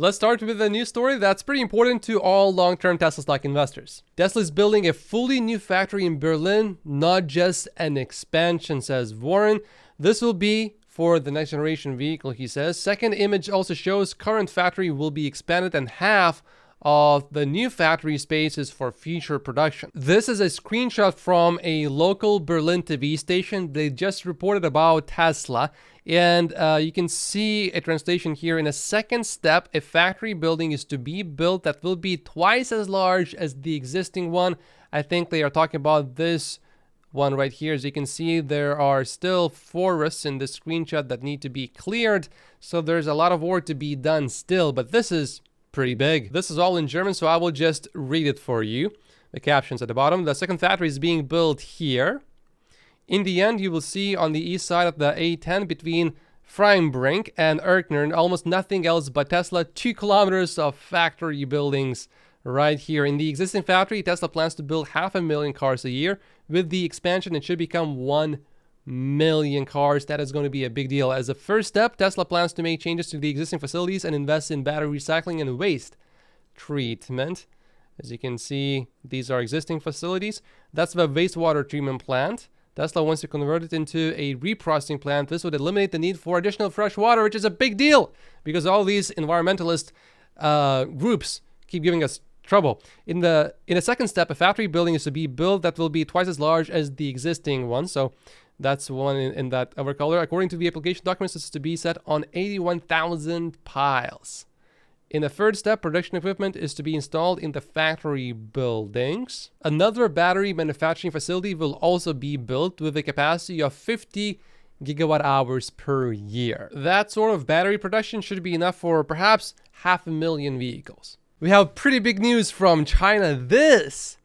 Let's start with a news story that's pretty important to all long-term Tesla stock investors. Tesla is building a fully new factory in Berlin, not just an expansion, says Warren. This will be for the next generation vehicle, he says. Second image also shows current factory will be expanded and half of the new factory spaces for future production. This is a screenshot from a local Berlin TV station. They just reported about Tesla, and you can see a translation here. In a second step, a factory building is to be built that will be twice as large as the existing one. I think they are talking about this one right here. As you can see, there are still forests in this screenshot that need to be cleared, so there's a lot of work to be done still, but this is pretty big. This is all in German, so I will just read it for you. The captions at the bottom. The second factory is being built here. In the end, you will see on the east side of the A10 between Freienbrink and Erkner almost nothing else but Tesla. 2 kilometers of factory buildings right here. In the existing factory, Tesla plans to build 500,000 cars a year. With the expansion, it should become 1 million cars. That is going to be a big deal. As a first step, Tesla plans to make changes to the existing facilities and invest in battery recycling and waste treatment. As you can see, these are existing facilities. That's the wastewater treatment plant. Tesla wants to convert it into a reprocessing plant. This would eliminate the need for additional fresh water, which is a big deal because all these environmentalist groups keep giving us trouble. In a second step, a factory building is to be built that will be twice as large as the existing one. So that's one in that other color. According to the application documents, this is to be set on 81,000 piles. In the third step, production equipment is to be installed in the factory buildings. Another battery manufacturing facility will also be built with a capacity of 50 gigawatt hours per year. That sort of battery production should be enough for perhaps 500,000 vehicles. We have pretty big news from China. This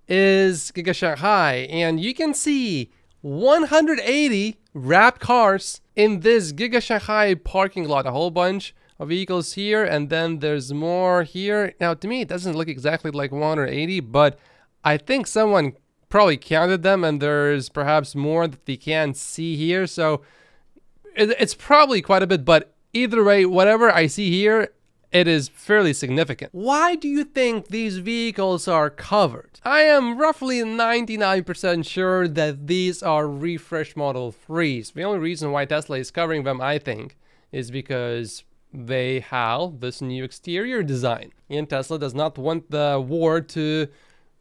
is Giga Shanghai, and you can see 180 wrapped cars in this Giga Shanghai parking lot. A whole bunch of vehicles here, and then there's more here. Now, to me, it doesn't look exactly like 180, but I think someone probably counted them, and there's perhaps more that they can't see here. So it's probably quite a bit, but either way, whatever I see here, it is fairly significant. Why do you think these vehicles are covered? I am roughly 99% sure that these are refresh Model 3s. The only reason why Tesla is covering them, I think, is because they have this new exterior design. And Tesla does not want the word to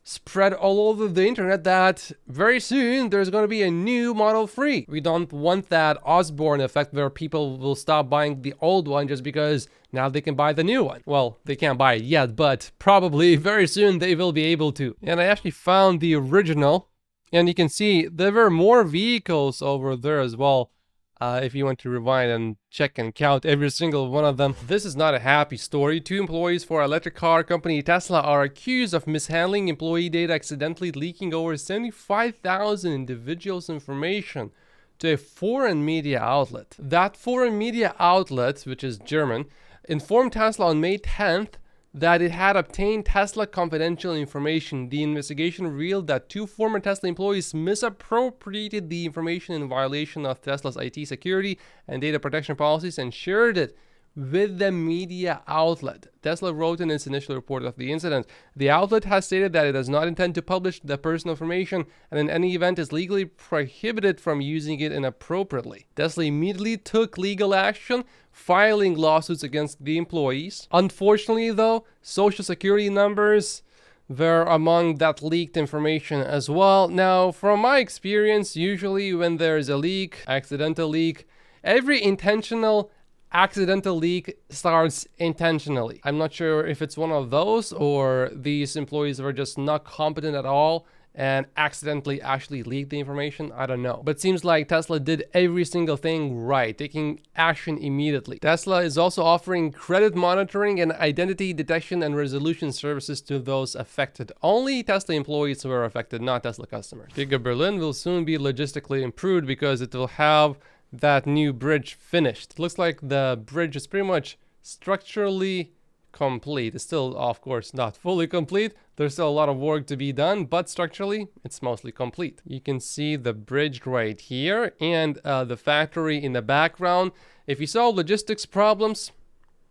spread all over the internet that very soon there's going to be a new Model 3. We don't want that Osborne effect where people will stop buying the old one just because now they can buy the new one. Well, they can't buy it yet, but probably very soon they will be able to. And I actually found the original, and you can see there were more vehicles over there as well. If you want to rewind and check and count every single one of them. This is not a happy story. 2 employees for electric car company Tesla are accused of mishandling employee data, accidentally leaking over 75,000 individuals' information to a foreign media outlet. That foreign media outlet, which is German, informed Tesla on May 10th that it had obtained Tesla confidential information. The investigation revealed that 2 former Tesla employees misappropriated the information in violation of Tesla's IT security and data protection policies and shared it with the media outlet. Tesla wrote in its initial report of the incident. The outlet has stated that it does not intend to publish the personal information and in any event is legally prohibited from using it inappropriately. Tesla immediately took legal action, filing lawsuits against the employees. Unfortunately, though, social security numbers were among that leaked information as well. Now, from my experience, usually when there is a leak, accidental leak, every intentional accidental leak starts intentionally. I'm not sure if it's one of those or these employees were just not competent at all and accidentally actually leaked the information. I don't know. But it seems like Tesla did every single thing right, taking action immediately. Tesla is also offering credit monitoring and identity detection and resolution services to those affected. Only Tesla employees were affected, not Tesla customers. Giga Berlin will soon be logistically improved because it will have that new bridge finished. It looks like the bridge is pretty much structurally complete. It's still, of course, not fully complete. There's still a lot of work to be done, but structurally, it's mostly complete. You can see the bridge right here and the factory in the background. If you saw logistics problems,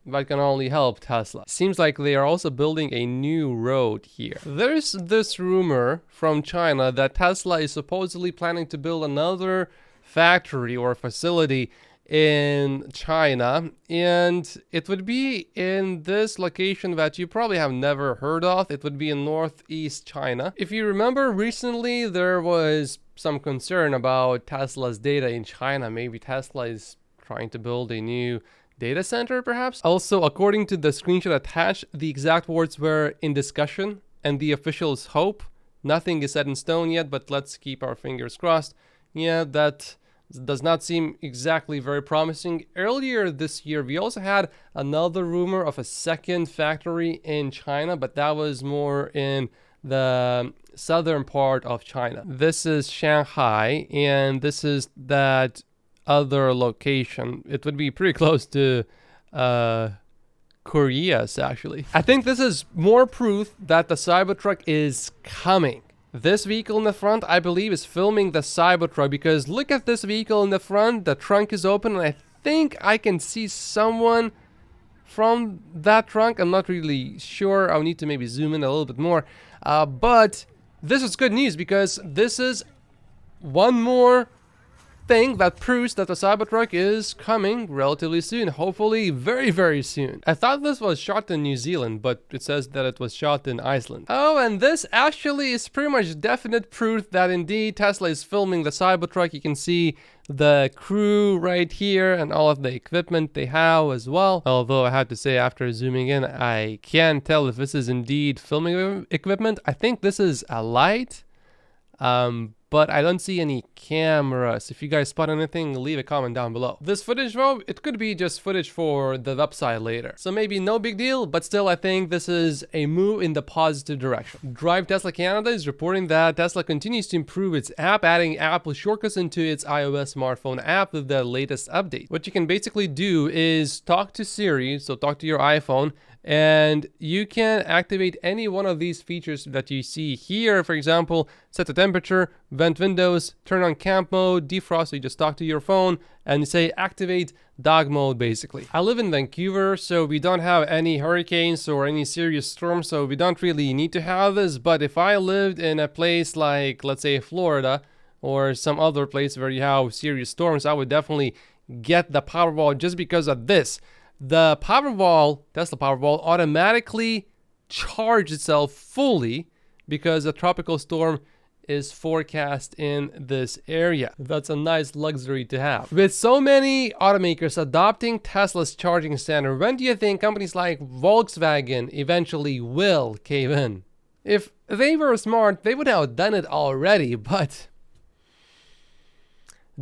that can only help Tesla. Seems like they are also building a new road here. There's this rumor from China that Tesla is supposedly planning to build another factory or facility in China, and it would be in this location that you probably have never heard of. It would be in northeast China. If you remember, recently there was some concern about Tesla's data in China. Maybe Tesla is trying to build a new data center, perhaps. Also, according to the screenshot attached, the exact words were "in discussion" and the officials hope. Nothing is set in stone yet, but let's keep our fingers crossed. Yeah, that does not seem exactly very promising. Earlier this year, we also had another rumor of a second factory in China, but that was more in the southern part of China. This is Shanghai, and this is that other location. It would be pretty close to Korea's, actually. I think this is more proof that the Cybertruck is coming. This vehicle in the front, I believe, is filming the Cybertruck, because look at this vehicle in the front. The trunk is open, and I think I can see someone from that trunk. I'm not really sure. I'll need to maybe zoom in a little bit more. But this is good news, because this is one more thing that proves that the Cybertruck is coming relatively soon, hopefully very, very soon. I thought this was shot in New Zealand, but it says that it was shot in Iceland. Oh, and this actually is pretty much definite proof that indeed Tesla is filming the Cybertruck. You can see the crew right here and all of the equipment they have as well. Although I have to say, after zooming in, I can't tell if this is indeed filming equipment. I think this is a light. But I don't see any cameras. If you guys spot anything, leave a comment down below. This footage, though, it could be just footage for the website later. So maybe no big deal, but still I think this is a move in the positive direction. Drive Tesla Canada is reporting that Tesla continues to improve its app, adding Apple shortcuts into its iOS smartphone app with the latest update. What you can basically do is talk to Siri, so talk to your iPhone, and you can activate any one of these features that you see here. For example, set the temperature, vent windows, turn on camp mode, defrost. So you just talk to your phone and you say activate dog mode, basically. I live in Vancouver, so we don't have any hurricanes or any serious storms, so we don't really need to have this. But if I lived in a place like, let's say, Florida or some other place where you have serious storms, I would definitely get the Powerwall just because of this. The Powerwall, Tesla Powerwall, automatically charges itself fully because a tropical storm is forecast in this area. That's a nice luxury to have. With so many automakers adopting Tesla's charging standard, when do you think companies like Volkswagen eventually will cave in? If they were smart, they would have done it already, but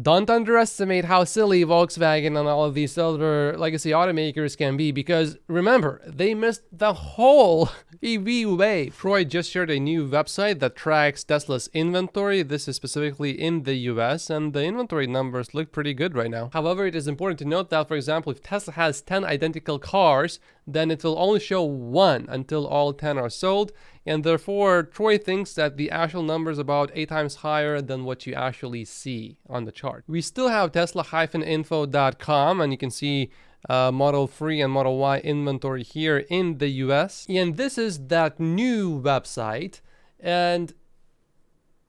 don't underestimate how silly Volkswagen and all of these other legacy automakers can be, because remember, they missed the whole EV wave. Troy just shared a new website that tracks Tesla's inventory. This is specifically in the US, and the inventory numbers look pretty good right now. However, it is important to note that, for example, if Tesla has 10 identical cars, then it will only show one until all 10 are sold. And therefore, Troy thinks that the actual number is about 8 times higher than what you actually see on the chart. We still have Tesla-info.com, and you can see Model 3 and Model Y inventory here in the US. And this is that new website. And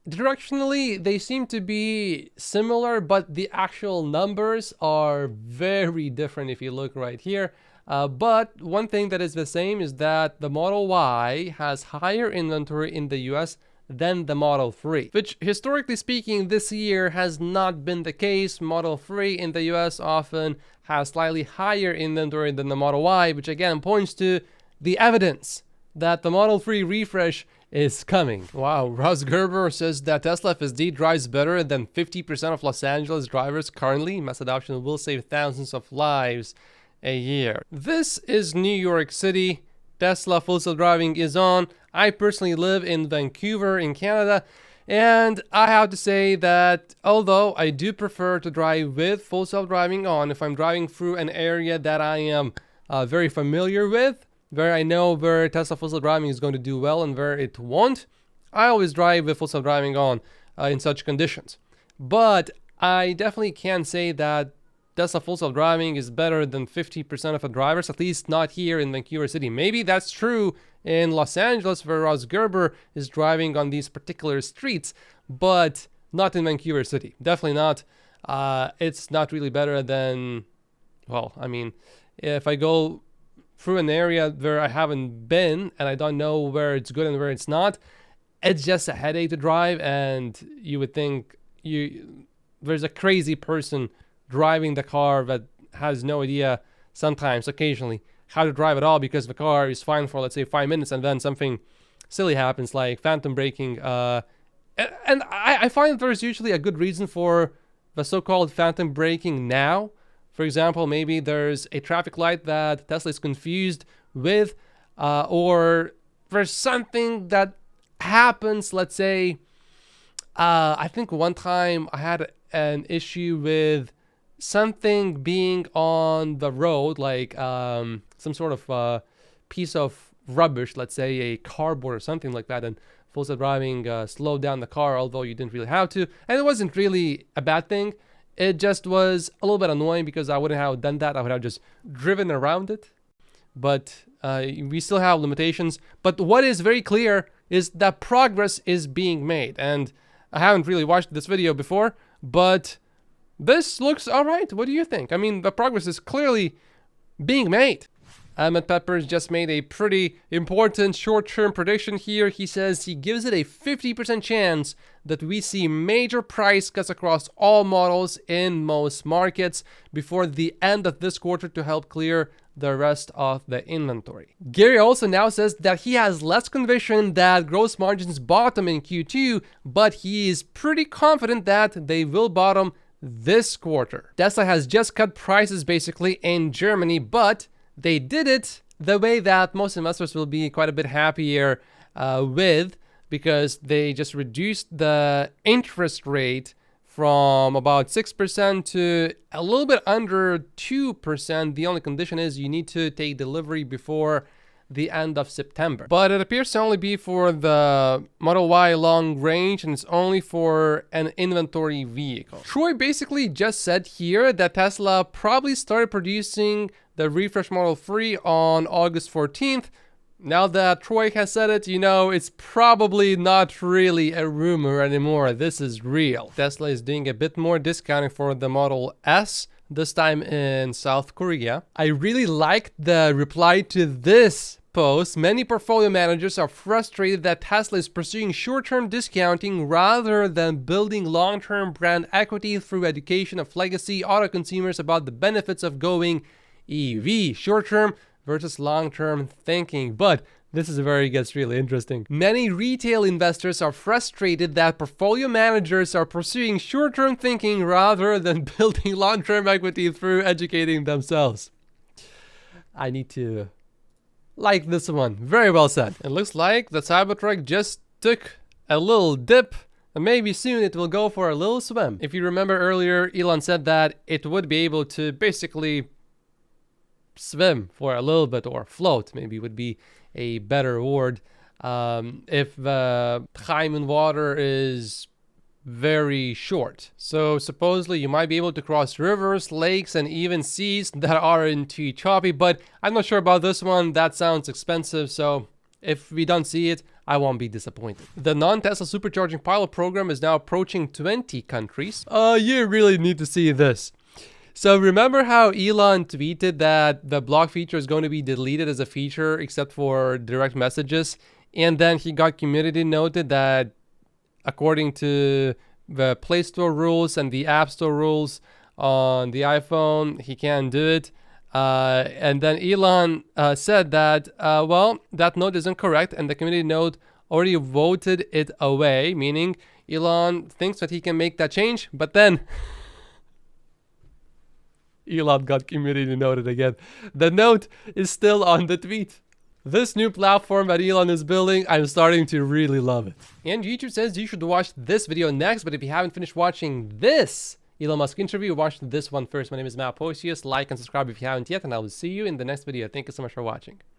directionally, they seem to be similar, but the actual numbers are very different if you look right here. But one thing that is the same is that the Model Y has higher inventory in the US than the Model 3, which historically speaking this year has not been the case. Model 3 in the US often has slightly higher inventory than the Model Y, which again points to the evidence that the Model 3 refresh is coming. Wow, Ross Gerber says that Tesla FSD drives better than 50% of Los Angeles drivers currently. Mass adoption will save thousands of lives a year. This is New York City. Tesla full self-driving is on. I personally live in Vancouver in Canada, and I have to say that although I do prefer to drive with full self-driving on, if I'm driving through an area that I am very familiar with, where I know where Tesla full self-driving is going to do well and where it won't, I always drive with full self-driving on in such conditions. But I definitely can say that Tesla full self-driving is better than 50% of the drivers, at least not here in Vancouver City. Maybe that's true in Los Angeles, where Ross Gerber is driving on these particular streets, but not in Vancouver City. Definitely not. It's not really better than, well, I mean, if I go through an area where I haven't been and I don't know where it's good and where it's not, it's just a headache to drive, and you would think there's a crazy person driving the car that has no idea sometimes, occasionally, how to drive at all, because the car is fine for, let's say, 5 minutes, and then something silly happens like phantom braking. And I find there's usually a good reason for the so-called phantom braking now. For example, maybe there's a traffic light that Tesla is confused with, or there's something that happens. Let's say, I think one time I had an issue with something being on the road, like some sort of piece of rubbish, let's say a cardboard or something like that, and full self-driving slowed down the car, although you didn't really have to. And it wasn't really a bad thing. It just was a little bit annoying because I wouldn't have done that. I would have just driven around it. But we still have limitations. But what is very clear is that progress is being made. And I haven't really watched this video before, but this looks all right. What do you think? I mean, the progress is clearly being made. Emmett Peppers just made a pretty important short-term prediction here. He says he gives it a 50% chance that we see major price cuts across all models in most markets before the end of this quarter to help clear the rest of the inventory. Gary also now says that he has less conviction that gross margins bottom in Q2, but he is pretty confident that they will bottom this quarter. Tesla has just cut prices basically in Germany, but they did it the way that most investors will be quite a bit happier with, because they just reduced the interest rate from about 6% to a little bit under 2%. The only condition is you need to take delivery before the end of September. But it appears to only be for the Model Y long range, and it's only for an inventory vehicle. Troy basically just said here that Tesla probably started producing the refresh Model 3 on August 14th. Now that Troy has said it, you know, it's probably not really a rumor anymore. This is real. Tesla is doing a bit more discounting for the Model S, this time in South Korea. I really liked the reply to this post. Many portfolio managers are frustrated that Tesla is pursuing short-term discounting rather than building long-term brand equity through education of legacy auto consumers about the benefits of going EV, short-term versus long-term thinking. But this is where it gets really interesting. Many retail investors are frustrated that portfolio managers are pursuing short-term thinking rather than building long-term equity through educating themselves. I need to like this one. Very well said. It looks like the Cybertruck just took a little dip, and maybe soon it will go for a little swim. If you remember earlier, Elon said that it would be able to basically swim for a little bit, or float maybe would be a better word, if the time in water is very short. So supposedly you might be able to cross rivers, lakes, and even seas that aren't too choppy, but I'm not sure about this one. That sounds expensive, so if we don't see it, I won't be disappointed. The non-Tesla supercharging pilot program is now approaching 20 countries. You really need to see this. So remember how Elon tweeted that the block feature is going to be deleted as a feature except for direct messages? And then he got community noted that according to the Play Store rules and the App Store rules on the iPhone, he can't do it. And then Elon said that, well, that note isn't correct, and the community note already voted it away, meaning Elon thinks that he can make that change, but then Elon got community noted again. The note is still on the tweet. This new platform that Elon is building, I'm starting to really love it. And YouTube says you should watch this video next, but if you haven't finished watching this Elon Musk interview, watch this one first. My name is Matt Posius. Like and subscribe if you haven't yet, and I will see you in the next video. Thank you so much for watching.